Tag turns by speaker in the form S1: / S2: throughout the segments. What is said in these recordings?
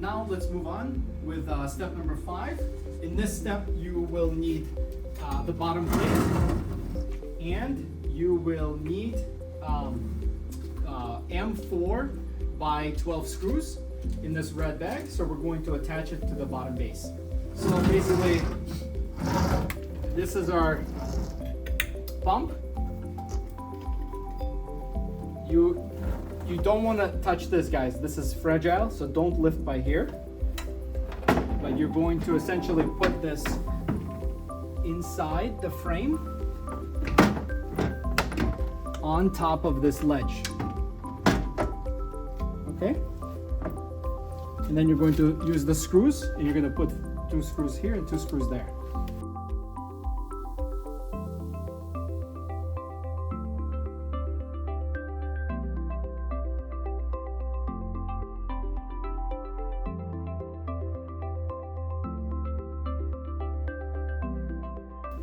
S1: Now let's move on with step number 5. In this step, you will need the bottom plate, and you will need M4 by 12 screws in this red bag. So we're going to attach it to the bottom base. So basically, this is our pump. You don't want to touch this, guys. This is fragile, so don't lift by here. But you're going to essentially put this inside the frame on top of this ledge. Okay? And then you're going to use the screws, and you're going to put 2 screws here and 2 screws there.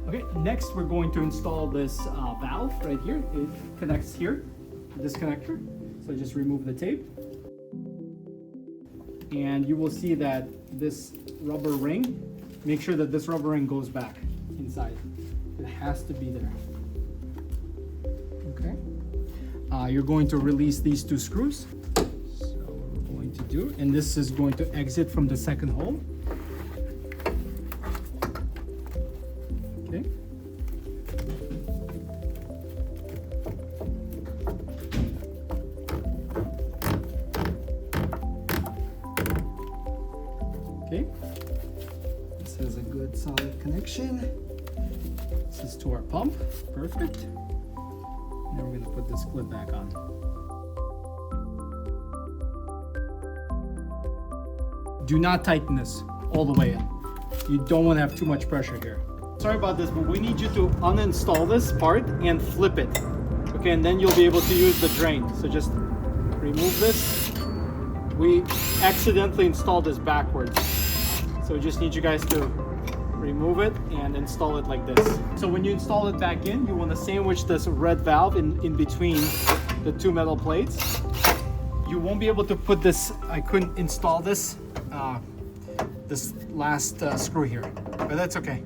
S1: Okay, next we're going to install this valve right here. It connects here, this connector. So just remove the tape. And you will see that this rubber ring, make sure that this rubber ring goes back inside. It has to be there. Okay. You're going to release these 2 screws. So what we're going to do, and this is going to exit from the second hole. Okay. Okay. This has a good solid connection. This is to our pump. Perfect. Now we're going to put this clip back on. Do not tighten this all the way in. You don't want to have too much pressure here. Sorry about this, but we need you to uninstall this part and flip it. Okay, and then you'll be able to use the drain. So just remove this. We accidentally installed this backwards. So we just need you guys to remove it and install it like this. So when you install it back in, you want to sandwich this red valve in between the 2 metal plates. You won't be able to put this, I couldn't install this, this last screw here, but that's okay.